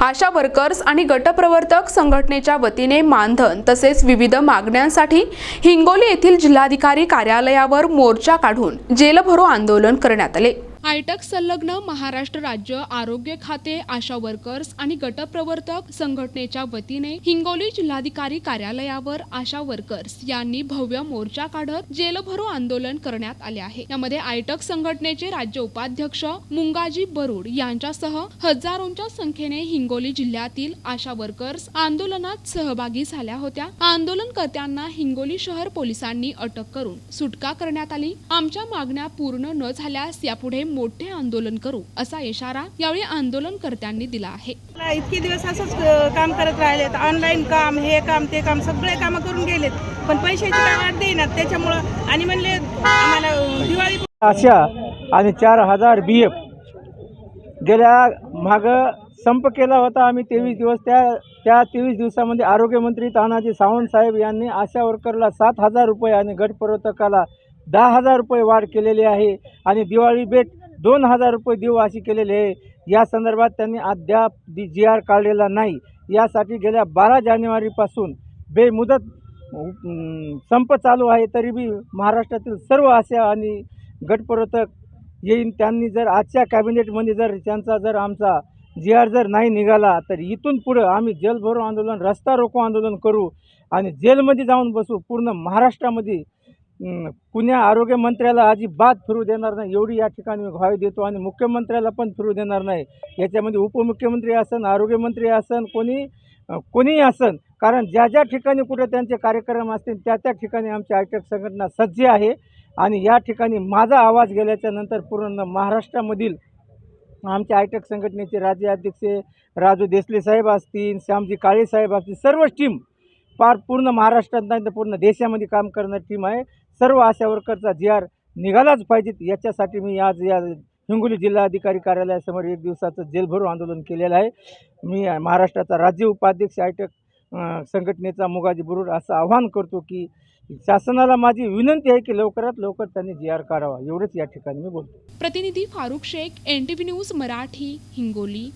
आशा workers आणि गटप्रवर्तक संघटनेच्या वतीने मानधन तसेच विविध मागण्यांसाठी हिंगोली येथील जिल्हाधिकारी कार्यालयावर मोर्चा काढून जेलभरो आंदोलन करण्यात आले। आयटक संलग्न महाराष्ट्र राज्य आरोग्य खाते आशा वर्कर्स आणि गटप्रवर्तक संघटनेच्या वतीने हिंगोली जिल्हाधिकारी कार्यालयावर आशा वर्कर्स यांनी भव्य मोर्चा काढत जेलभरो आंदोलन करण्यात आले आहे। यामध्ये आयटक संघटनेचे राज्य उपाध्यक्ष मुंगाजी बरूड यांच्यासह हजारोंच्या संख्येने हिंगोली जिल्ह्यातील आशा वर्कर्स आंदोलनात सहभागी झाल्या होत्या। आंदोलनकर्त्यांना हिंगोली शहर पोलिसांनी अटक करून सुटका करण्यात आली। आमच्या मागण्या पूर्ण न झाल्यास यापुढे मोठे आंदोलन करू असा इशारा यावेळी आंदोलनकर्त्यांनी दिला आहे। इतके दिवस असंच काम करत राहिलेत, ऑनलाईन काम, हे काम ते काम सगळे काम करून गेलेत, पण पैशाची काय वाट देईनात। त्याच्यामुळं आणि म्हणले आम्हाला दिवाळी आशा आणि 4000 BF गेल्या माग संप केला होता आम्ही 23 दिवस। त्या 23 दिवसामध्ये आरोग्यमंत्री तानाजी सावंत साहेब यांनी आशा वर्करला 7000 रुपये आणि गटप्रवर्तकाला 10000 रुपये वाढ केलेली आहे आणि दिवाळी भेट 2000 रुपये देऊ अशी केलेली आहे। या संदर्भात त्यांनी अद्याप GR काढलेला नाही। यासाठी गेल्या 12 जानेवारीपासून बेमुदत संप चालू आहे। तरी बी महाराष्ट्रातील सर्व आशा आणि गटप्रवर्तक येईन, त्यांनी जर आजच्या कॅबिनेटमध्ये जर त्यांचा जर आमचा GR जर नाही निघाला तर इथून पुढं आम्ही जेलभरो आंदोलन, रस्ता रोको आंदोलन करू आणि जेलमध्ये जाऊन बसू। पूर्ण महाराष्ट्रामध्ये कुण्या आरोग्यमंत्र्याला अजिबात फिरू देणार नाही एवढी या ठिकाणी मी ग्वाही देतो आणि मुख्यमंत्र्याला पण फिरू देणार नाही। याच्यामध्ये उपमुख्यमंत्री असन, आरोग्यमंत्री असन, कोणीही असन, कारण ज्या ज्या ठिकाणी कुठे त्यांचे कार्यक्रम असतील त्या ठिकाणी आमची आयटक संघटना सज्ज आहे आणि या ठिकाणी माझा आवाज गेल्याच्या नंतर पूर्ण महाराष्ट्रामधील आमच्या आयटक संघटनेचे राज्याध्यक्ष राजू देसले साहेब असतील, श्यामजी काळे साहेब असतील, सर्व टीम पूर्ण महाराष्ट्रात नाही तर पूर्ण देशामध्ये काम करणारी टीम आहे। सर्व आशा वर्करचा GR निघालाच पाहिजे। याच्यासाठी मी आज या हिंगोली जिल्हाधिकारी कार्यालयासमोर 1 दिवसाचं जेलभरो आंदोलन केलेलं आहे। मी महाराष्ट्राचा राज्य उपाध्यक्ष आयटक संघटनेचा मुंगाजी बरूड असं आवाहन करतो की शासनाला माझी विनंती आहे की लवकरात लवकर त्यांनी GR काढावा। एवढंच या ठिकाणी मी बोलतो। प्रतिनिधी फारुख शेख, NTV न्यूज मराठी, हिंगोली।